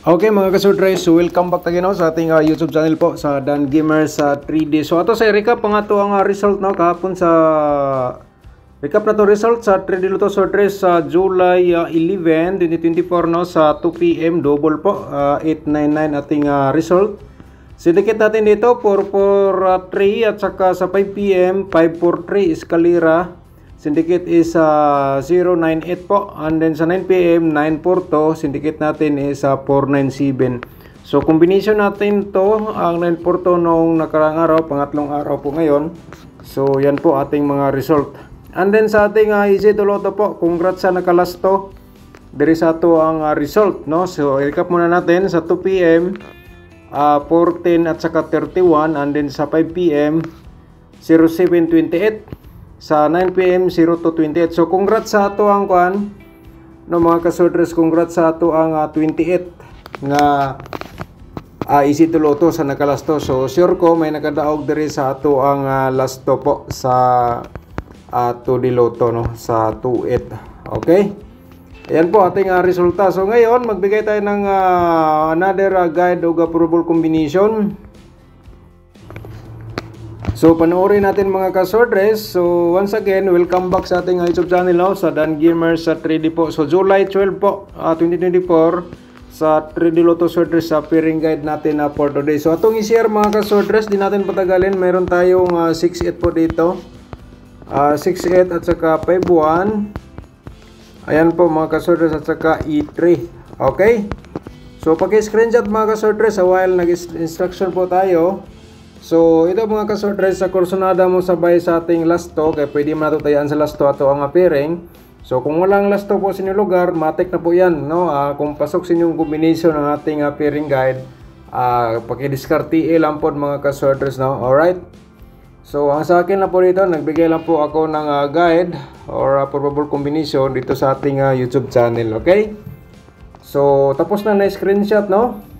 Okay mga kasurtres, so welcome back again sa ating YouTube channel po sa Dan Gamer sa 3D. So ato sa recap ang ato ang result kahapon sa recap na to result sa 3D Lotto Surtres sa July 11, 2024 sa 2 PM double po 899 ating result. Syndicate natin dito 443 at saka sa 5 PM 543 Escalera. Syndicate is 098 po, and then sa 9 PM 942, syndicate natin is 497. So combination natin to ang 942 nung nakarang araw, pangatlong araw po ngayon. So yan po ating mga result. And then sa ating Easy to Lotto po, congrats sa nakalasto. Diri sa to ang result, no? So i-recap muna natin sa 2 PM 14 at saka 31, and then sa 5 PM 0728. Sa 9 PM 0228. So congrats sa ato ang kuan no mga kasurtres, congrats sa ato ang 28 nga Easy to Lotto sa nakalasto. So sure ko may nakadaog diri sa ato ang lasto po sa 2D Lotto no sa 28. Okay? Ayan po ating resulta. So ngayon magbigay tayo ng another guide o probable combination. So panoorin natin mga kasurtres. So once again, welcome back sa ating YouTube channel no, sa Dan Gamer sa 3D po. So July 12 po, 2024 sa 3D Lotto Surtres sa pairing guide natin for today. So atong i-share mga kasurtres, di natin patagalin. Meron tayong 6-8 po dito. 6-8 at saka 5-1. Ayan po mga kasurtres at saka E3. Okay? So paki-screenshot mga kasurtres while nag-instruction po tayo. So ito mga kasurtres, sa kursunada mo sabay sa ating lasto, kaya pwede matutayaan sa lasto ato ang pairing. So kung walang lasto po sa inyong lugar, matik na po yan no? Kung pasok sa inyong combination ng ating pairing guide, paki-discard lang po mga kasurtres no? Alright. So ang sa akin lang po dito, nagbigay lang po ako ng guide or probable combination dito sa ating YouTube channel. Okay. So tapos na screenshot no.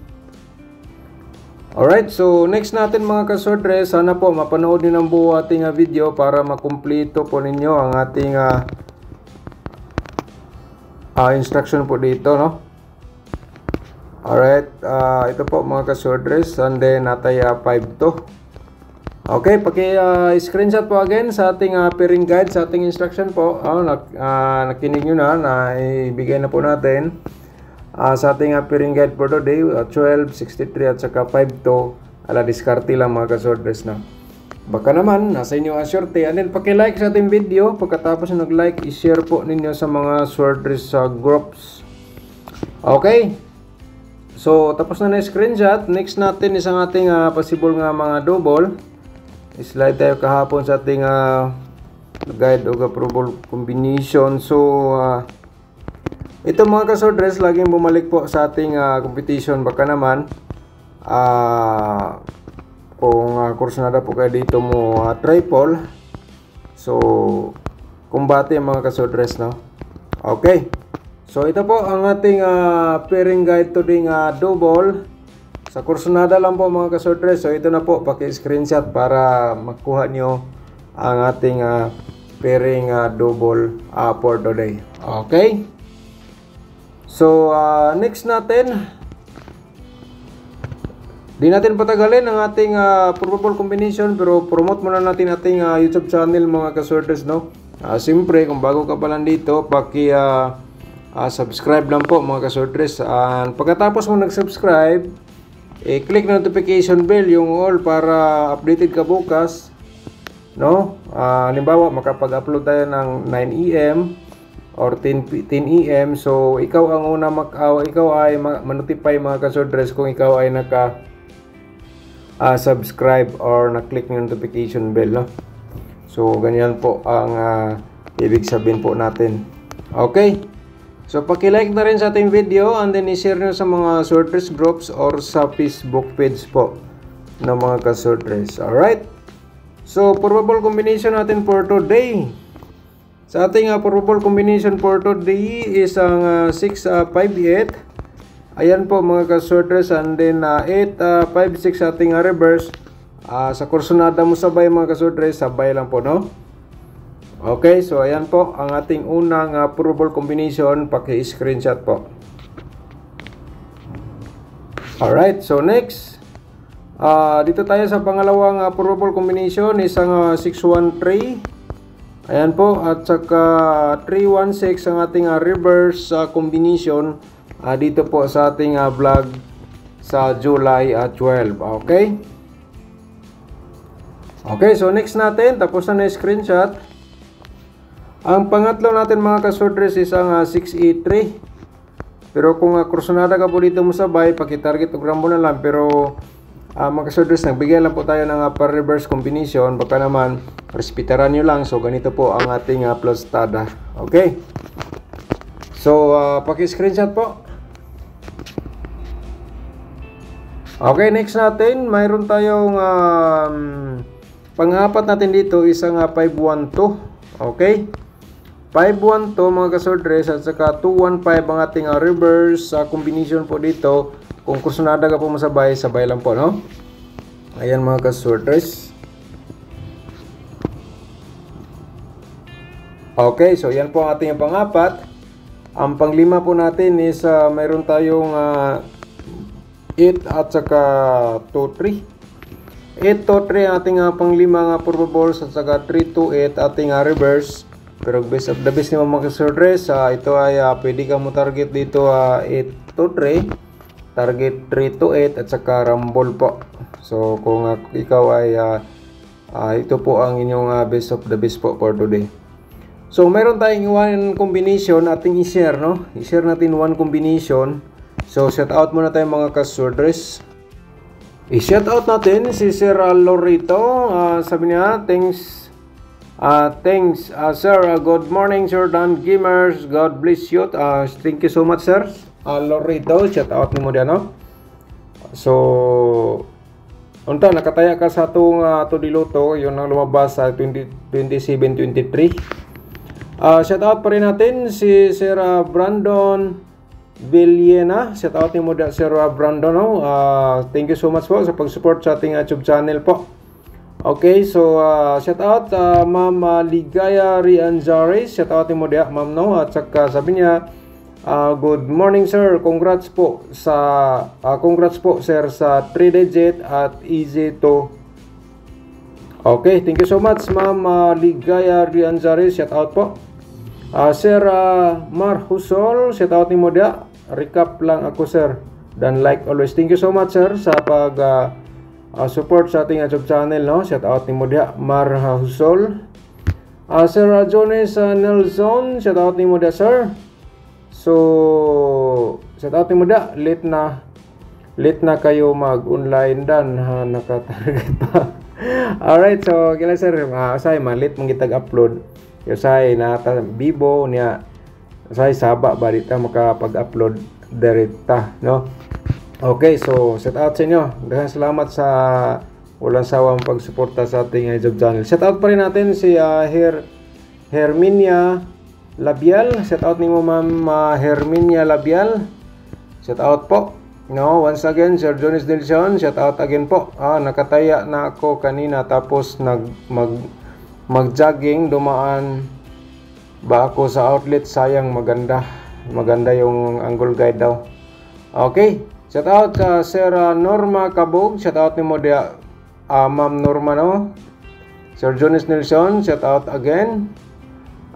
Alright, so next natin mga kasurtres, sana po mapanood niyo ng buo ating video para makumpleto po ninyo ang ating instruction po dito, no? Alright, ito po mga kasurtres, and then natay 5 to. Okay, paki-screenshot po again sa ating pairing guide, sa ating instruction po. Nakinig nyo na ibigay na po natin. Sa ating pairing guide for today, 12, 63 at saka 5 to diskarte lang mga kasurtres na. Baka naman nasa inyo ang swerte. And then paki-like sa ating video. Pagkatapos nag-like, i-share po ninyo sa mga surtres groups. Okay. So tapos na screenshot. Next natin isang ating possible nga mga double. Slide tayo kahapon sa ating guide o probable combination. So ito mga kasurtres, laging bumalik po sa ating competition. Baka naman kung kursunada po kayo dito mo triple, so kumbate mga kasurtres no. Okay, so ito po ang ating pairing guide today double sa kursunada lang po mga kasurtres. So ito na po, paki-screenshot para makuha nyo ang ating pairing double for today. Okay. So next natin, di natin patagalin ang ating probable combination, pero promote muna natin ating YouTube channel mga kasurtres no. Siyempre kung bago ka pa lang dito, subscribe lang po mga kasurtres. Pagkatapos mo nag-subscribe, click notification bell yung all para updated ka bukas no. Halimbawa makapag-upload tayo ng 9 AM or 10 AM, so ikaw ang una ikaw ay ma-notify mga kasurtres kung ikaw ay naka subscribe or na-click ng notification bell no? So ganyan po ang ibig sabihin po natin. Okay, so paki-like na rin sa ating video, and then i-share nyo sa mga surtres groups or sa Facebook page po ng mga kasurtres. Alright, so probable combination natin for today. Sa ating probable combination for today is ang 658. Ayan po mga kasurtres, and then 856 ating reverse. Sa kursunada mo sabay mga kasurtres, sabay lang po no. Okay, so ayan po ang ating unang probable combination, paki-screenshot po. Alright, so next, dito tayo sa pangalawang probable combination, isang 613. Ayan po, at saka 316 ang ating reverse combination dito po sa ating vlog sa July 12. Okay? Okay, so next natin, tapos na screenshot. Ang pangatlo natin mga kasordres is ang 683. Pero kung krusonada ka po dito mo sabay, pakitarget o grambo na lang. Pero mga kasordres, nagbigay lang po tayo ng reverse combination. Baka naman, respetaran nyo lang. So, ganito po ang ating plustada. Okay? So, paki-screenshot po. Okay, next natin, mayroon tayong pang-apat natin dito, isang 512. Okay? 512 mga kasordres, at saka 215 ang ating reverse combination po dito. Kung kursunada ka po masabay, sabay lang po, no? Ayan mga kasordres. Okay, so yan po ang ating pang-apat. Ang pang-lima po natin is mayroon tayong 8 at saka 2-3. 8-2-3 ang ating pang-lima probables, at saka 3-2-8 ating reverse. Pero best of the best ni mga kasordres, ito ay pwede ka mo target dito 8-3, target 3-8 at saka rumble po. So kung ikaw ay ito po ang inyong best of the best po for today. So meron tayong one combination ating i-share, no? I-share natin one combination. So shout out muna tayo mga kasordres. I-shout out natin si Sir Lorito. Sabi niya, thanks sir. Good morning sir Dan Gamers. God bless you. Thank you so much sir. Lorito, shout out mo diyan, no? So unta nakataya ka sa atong Todiloto, yun ang lumabas sa 27-23. Shout out pa rin natin si Sir Brandon Villena. Shout out mo diyan Sir Brandon, no? Thank you so much po sa pag-support sa ating YouTube channel po. Okay, so shout out Ma'am Ligaya Rianzares. Shout out mo diyan ma'am, no? At saka sabi niya, good morning sir. Congrats po sir sa 3-digit at easy to. Okay, thank you so much Ma'am Ligaya Rianzares. Shout out po. Sir Mar Husol, shout out mo diyan. Recap lang ako sir. Dan like always. Thank you so much sir sa pag support sa ating YouTube channel, no? Shout out ni mo diya Mar Husol. Sir Jones Nelson, shout out ni mo diya sir. So shout out ni mo diya, late na kayo mag-online dan nakatarget pa. Alright, so kila sir, say malit mong gitag upload. Yo say na bibo niya. Say saba ba dita makapag-upload direkta, no? Okay, so shout out sa inyo. Daghang salamat sa walang sawang pagsuporta sa ating YouTube channel. Shout out pa rin natin si Herminia Labial. Shout out nimo Ma'am Herminia Labial. Shout out po. No, once again Sir Jonas Nelson, shout out again po. Nakataya na ako kanina tapos mag-jogging, dumaan ba ako sa outlet, sayang maganda yung angle guide daw. Okay, shout out Sir Norma Kabog, shout out ni mo dia Ma'am Norma, no? Sir Jonas Nelson, shout out again.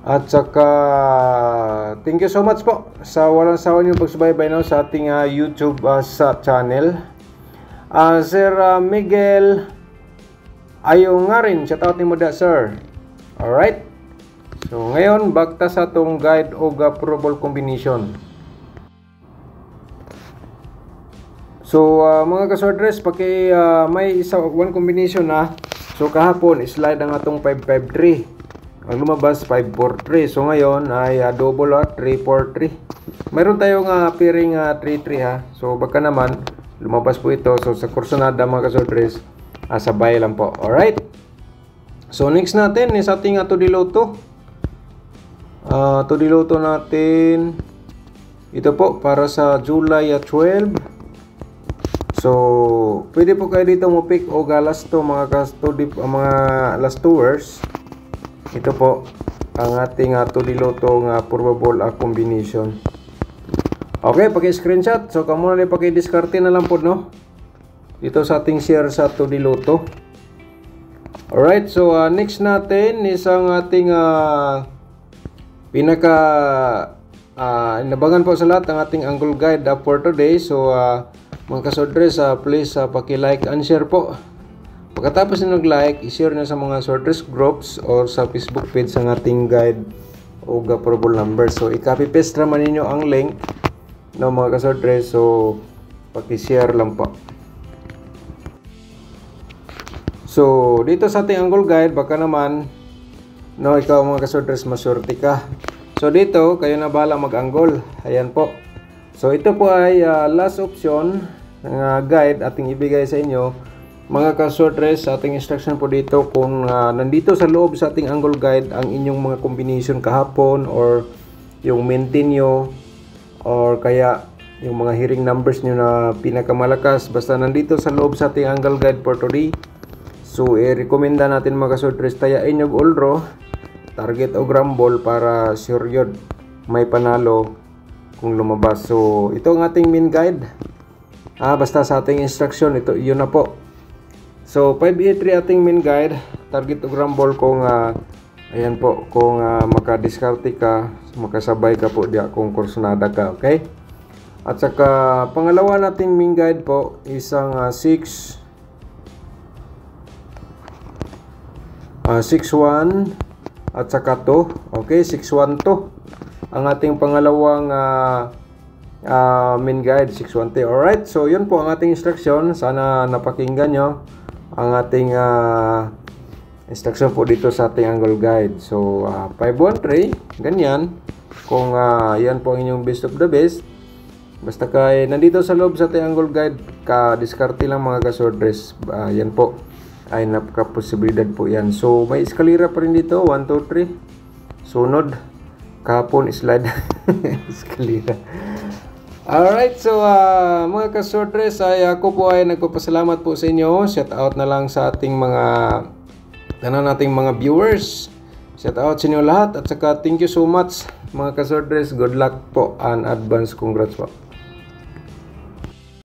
At saka thank you so much po sa walang sawa niyo pagsubaybay, no, sa ating YouTube sa channel. Sir Miguel ayaw nga rin, shout out ni mo dia sir. Alright, so ngayon bagta sa itong guide o probable combination. So mga kasordres, may one combination na. So kahapon slide ang atong 553. Ang lumabas 543. So ngayon ay double 343. Mayroon tayong pairing 33 ha. So baka naman lumabas po ito. So sa kursonada mga kasordres, sabay lang po. Alright. So next natin is ating Todiloto. Todiloto natin ito po para sa July 12. So pwede po kayo dito mo pick o last to mga last tours. Ito po ang ating Todiloto nga probable combination. Okay, paki-screenshot. So kamo na paki-diskarte na lang po, no? Dito sa ating share sa Todiluto. Alright, so next natin is ang ating inabangan po sa lahat ang ating angle guide for today. So mga kasodres, please paki-like and share po. Pagkatapos nyo nag-like, i-share nyo sa mga sorters groups or sa Facebook page ang ating guide o approval number. So i-copy paste naman ninyo ang link ng mga kasodres. So paki-share lang po. So dito sa ating angle guide, baka naman ikaw mga kasodres masurti ka. So dito kayo na bahala mag-angle. Ayan po. So ito po ay last option ng guide ating ibigay sa inyo. Mga ka-sortress, sa ating instruction po dito kung nandito sa loob sa ating angle guide ang inyong mga combination kahapon or yung maintain nyo or kaya yung mga hearing numbers nyo na pinakamalakas, basta nandito sa loob sa ating angle guide for today. So i-recommenda natin mga ka-sortress tayain yung all draw, target o grumble para sure yun may panalo kung lumabas. So ito ang ating main guide. Basta sa ating instruction ito, yun na po. So 583 ating main guide, target o grumble kung ayan po, kung makadiskarte ka, makasabay ka po diya kung kursunada ka, okay? At saka pangalawa nating main guide po isang 6-1 at saka 2, okay? 6-1-2 ang ating pangalawang main guide, 6-1-2. Alright, so yun po ang ating instruction. Sana napakinggan nyo ang ating instruction po dito sa ating angle guide. So 513 ganyan kung yan po ang inyong best of the best. Basta kay nandito sa loob sa ating angle guide, ka-diskarte lang mga ka-sortress. Yan po ay napaka-posibilidad po yan. So may eskalera pa rin dito, 1, 2, 3 sunod kahapon slide eskalera. Alright, so mga ka-sortress, ako po ay nagpapasalamat po sa inyo. Shout out na lang sa ating mga nating mga viewers. Shout out sa inyo lahat at saka thank you so much mga ka-sortress. Good luck po and advance congrats po.